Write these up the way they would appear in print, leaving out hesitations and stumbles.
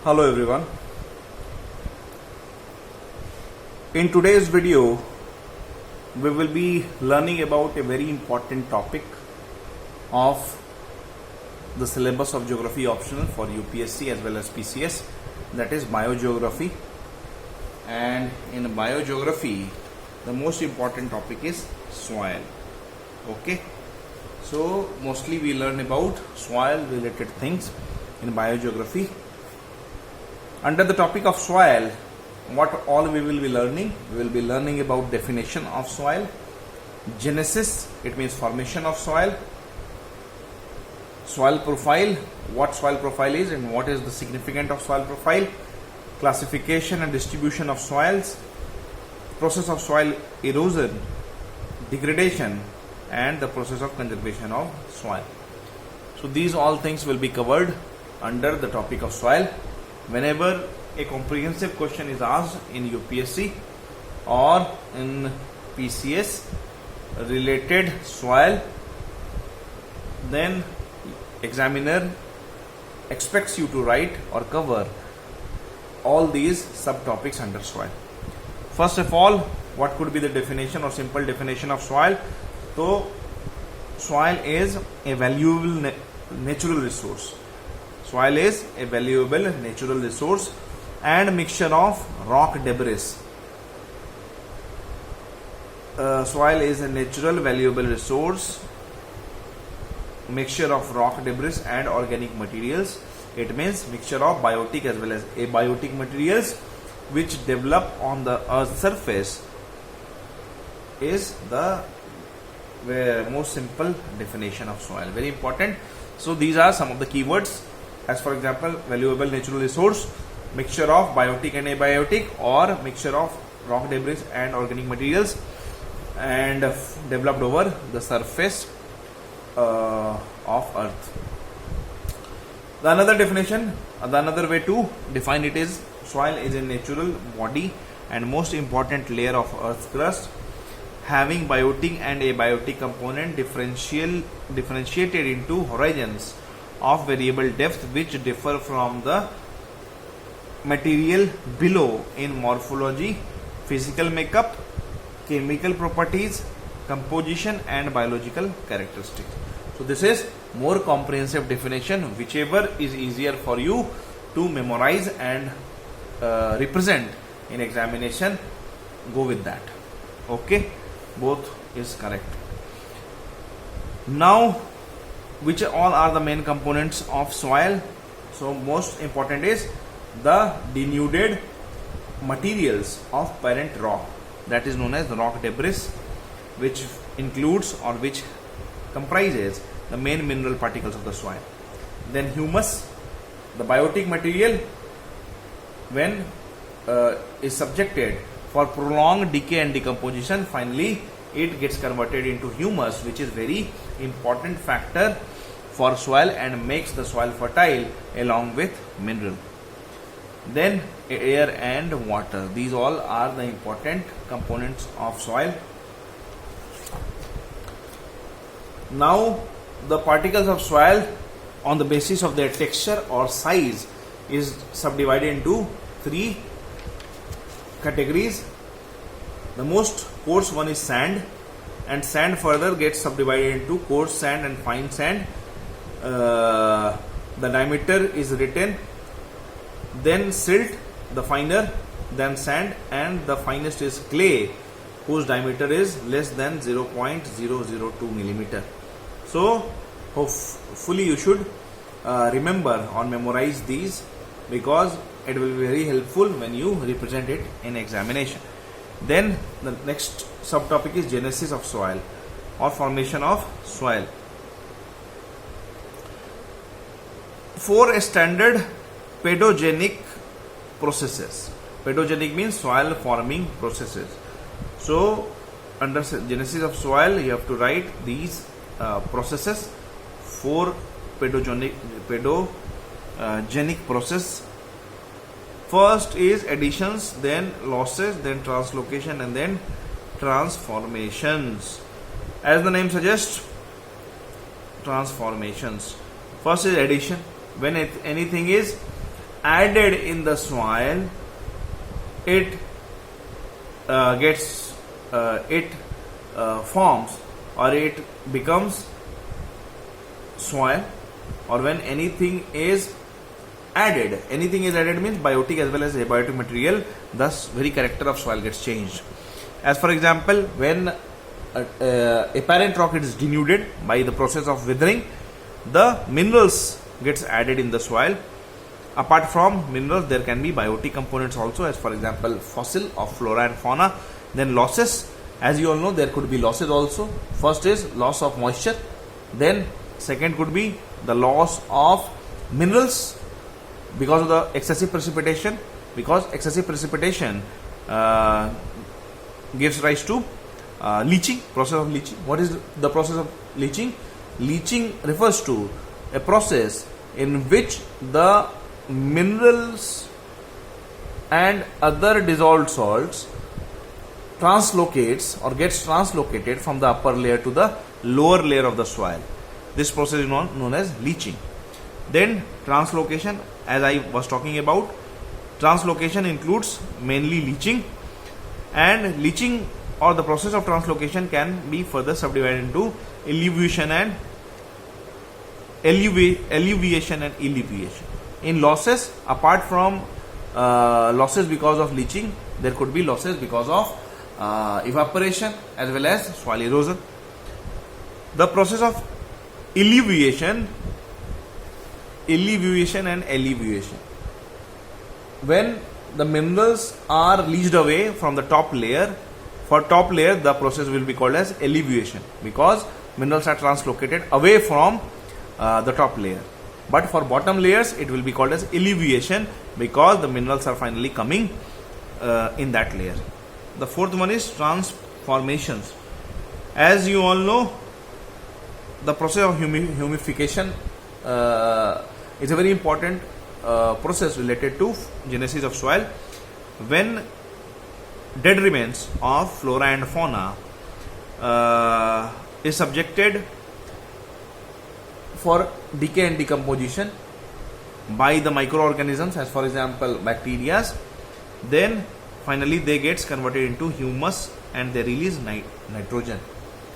Hello everyone. In today's video, we will be learning about a very important topic of the syllabus of geography optional for UPSC as well as PCS, that is biogeography. And in biogeography, the most important topic is soil. Okay, so mostly we learn about soil related things in biogeography. Under the topic of soil, what all we will be learning? We will be learning about definition of soil, genesis, it means formation of soil, soil profile, what soil profile is and what is the significance of soil profile, classification and distribution of soils, process of soil erosion, degradation, and the process of conservation of soil. So these all things will be covered under the topic of soil. Whenever a comprehensive question is asked in UPSC or in PCS related soil, then examiner expects you to write or cover all these subtopics under soil. First of all, what could be the definition or simple definition of soil? So soil is a valuable natural resource. Soil is a valuable natural resource and mixture of rock debris. Soil is a natural valuable resource, mixture of rock debris and organic materials. It means mixture of biotic as well as abiotic materials which develop on the earth's surface is the most simple definition of soil. Very important. So these are some of the keywords. As for example, valuable natural resource, mixture of biotic and abiotic, or mixture of rock debris and organic materials and developed over the surface of earth. The another definition, the another way to define it is soil is a natural body and most important layer of earth's crust having biotic and abiotic component differentiated into horizons of variable depth which differ from the material below in morphology, physical makeup, chemical properties, composition and biological characteristics. So this is more comprehensive definition, whichever is easier for you to memorize and represent in examination, go with that. Okay, both is correct. Now, which all are the main components of soil? So most important is the denuded materials of parent rock, that is known as rock debris, which includes or which comprises the main mineral particles of the soil. Then humus, the biotic material when is subjected for prolonged decay and decomposition, finally it gets converted into humus, which is very important factor for soil and makes the soil fertile along with mineral. Then air and water, these all are the important components of soil. Now the particles of soil on the basis of their texture or size is subdivided into three categories. The most coarse one is sand, and sand further gets subdivided into coarse sand and fine sand. The diameter is written, then silt, the finer, then sand, and the finest is clay, whose diameter is less than 0.002 millimeter. So hopefully you should remember or memorize these, because it will be very helpful when you represent it in examination. Then the next subtopic is genesis of soil or formation of soil. For a standard pedogenic processes. Pedogenic means soil forming processes. So under genesis of soil you have to write these processes. 4 pedogenic process. First is additions, then losses, then translocation, and then transformations. As the name suggests, transformations. First is addition. When anything is added in the soil, it forms or it becomes soil, or when anything is added means biotic as well as abiotic material, thus very character of soil gets changed. As for example, when a parent rock is denuded by the process of withering, the minerals gets added in the soil. Apart from minerals, there can be biotic components also, as for example fossil of flora and fauna. Then losses, as you all know, there could be losses also. First is loss of moisture, then second could be the loss of minerals because of the excessive precipitation, because excessive precipitation gives rise to leaching, process of leaching. What is the process of leaching? Leaching refers to a process in which the minerals and other dissolved salts translocates or gets translocated from the upper layer to the lower layer of the soil. This process is known as leaching. Then translocation, as I was talking about, translocation includes mainly leaching, and leaching or the process of translocation can be further subdivided into elevation and elevation. In losses, apart from losses because of leaching, there could be losses because of evaporation as well as soil erosion. The process of elevation and elevation. When the minerals are leached away from the top layer, for top layer the process will be called as elevation, because minerals are translocated away from the top layer. But for bottom layers it will be called as elevation, because the minerals are finally coming in that layer. The fourth one is transformations. As you all know, the process of humidification is a very important process related to genesis of soil. When dead remains of flora and fauna is subjected for decay and decomposition by the microorganisms, as for example bacteria, then finally they gets converted into humus and they release nitrogen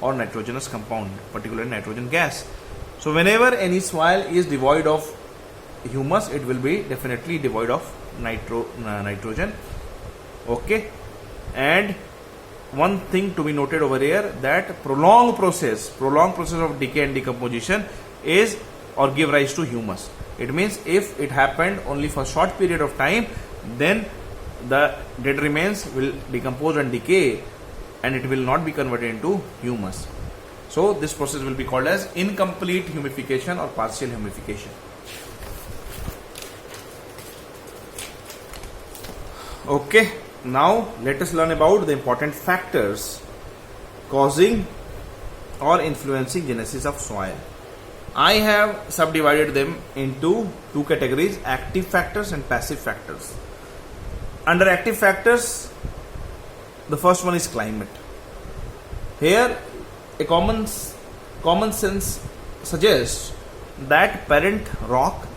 or nitrogenous compound, particularly nitrogen gas. So whenever any soil is devoid of humus, it will be definitely devoid of nitrogen. Okay, and one thing to be noted over here, that prolonged process of decay and decomposition is or give rise to humus. It means if it happened only for short period of time, then the dead remains will decompose and decay and it will not be converted into humus. So this process will be called as incomplete humidification or partial humidification. Okay, now let us learn about the important factors causing or influencing genesis of soil. I have subdivided them into two categories: active factors and passive factors. Under active factors, the first one is climate. Here, a common sense suggests that parent rock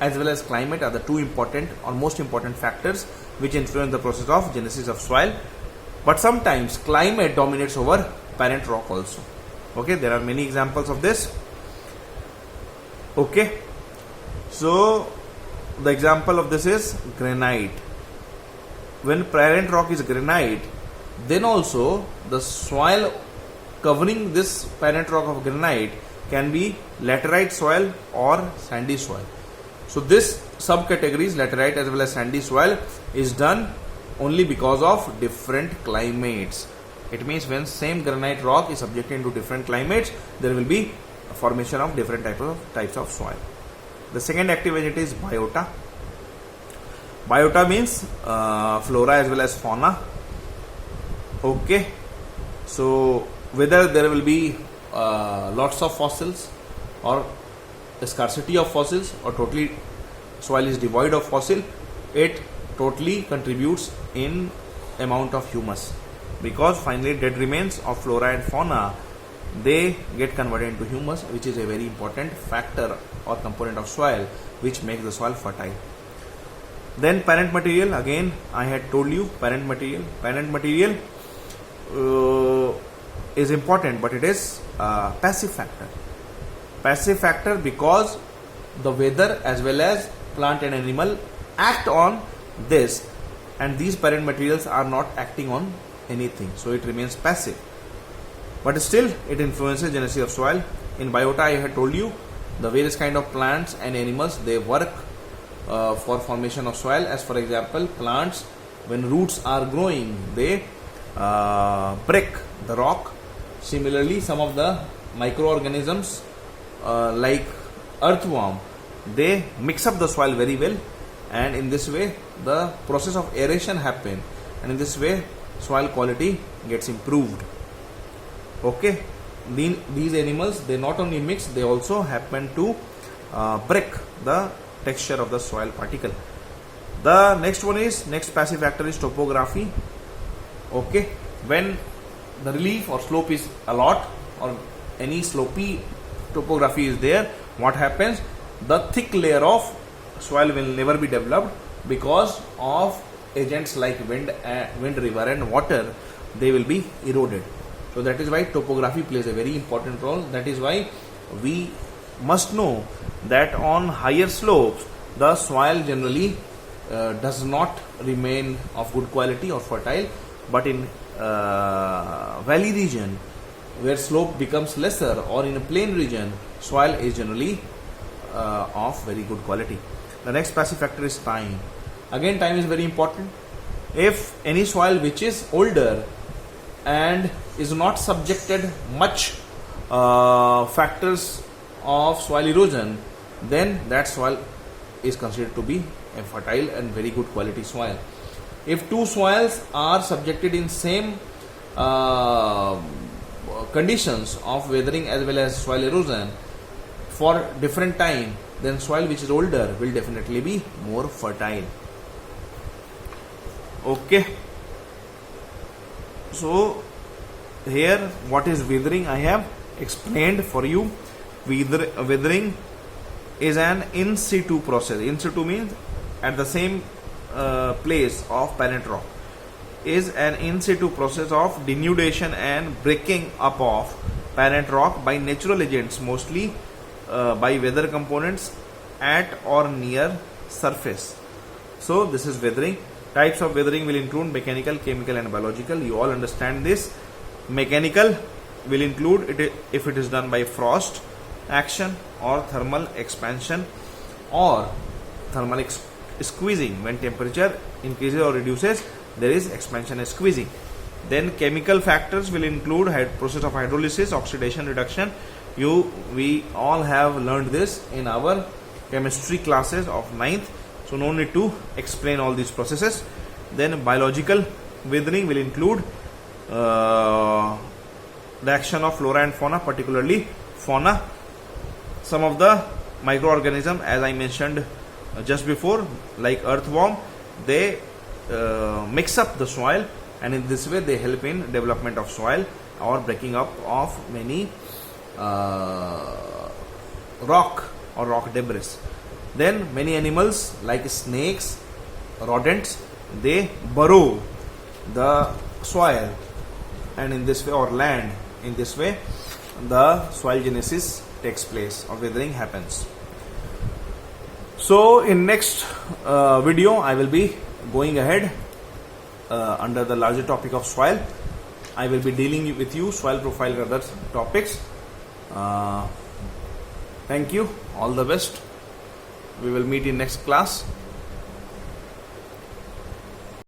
as well as climate are the two important or most important factors which influence the process of genesis of soil. But sometimes climate dominates over parent rock also. Okay, there are many examples of this. Okay, so the example of this is granite. When parent rock is granite, then also the soil covering this parent rock of granite can be laterite soil or sandy soil. So this subcategories, laterite as well as sandy soil, is done only because of different climates. It means when same granite rock is subjected to different climates, there will be a formation of different types of soil. The second active agent is biota. Biota means flora as well as fauna. Okay, so whether there will be lots of fossils or a scarcity of fossils or totally soil is devoid of fossil, it totally contributes in amount of humus, because finally dead remains of flora and fauna, they get converted into humus, which is a very important factor or component of soil which makes the soil fertile. Then parent material, again I had told you parent material is important, but it is passive factor because the weather as well as plant and animal act on this, and these parent materials are not acting on anything, so it remains passive, but still it influences genesis of soil. In biota I had told you the various kind of plants and animals, they work for formation of soil. As for example, plants, when roots are growing, they break the rock. Similarly, some of the microorganisms like earthworm, they mix up the soil very well, and in this way the process of aeration happen, and in this way soil quality gets improved. Okay, these animals, they not only mix, they also happen to break the texture of the soil particle. The next passive factor is topography. Okay, when the relief or slope is a lot, or any slopy topography is there, what happens? The thick layer of soil will never be developed because of agents like wind, river and water. They will be eroded. So that is why topography plays a very important role. That is why we must know that on higher slopes the soil generally does not remain of good quality or fertile, but in valley region where slope becomes lesser, or in a plain region, soil is generally of very good quality. The next passive factor is time. Again, time is very important. If any soil which is older and is not subjected much factors of soil erosion, then that soil is considered to be a fertile and very good quality soil. If two soils are subjected in same conditions of weathering as well as soil erosion for different time, then soil which is older will definitely be more fertile. Okay, so here what is weathering I have explained for you. Weathering is an in situ process. In situ means at the same place of parent rock. Is an in situ process of denudation and breaking up of parent rock by natural agents, mostly by weather components at or near surface. So this is weathering. Types of weathering will include mechanical, chemical and biological. You all understand this. Mechanical will include it if it is done by frost action or thermal expansion or thermal squeezing. When temperature increases or reduces, there is expansion and squeezing. Then chemical factors will include process of hydrolysis, oxidation, reduction. We all have learned this in our chemistry classes of 9th, so no need to explain all these processes. Then biological weathering will include the action of flora and fauna, particularly fauna. Some of the microorganisms, as I mentioned just before, like earthworm, they mix up the soil, and in this way they help in development of soil or breaking up of many rock or rock debris. Then many animals like snakes, rodents, they burrow the soil, and in this way, or land, in this way the soil genesis takes place or weathering happens. So in next video I will be going ahead under the larger topic of soil. I will be dealing with you soil profile and other topics. Thank you, all the best. We will meet in next class.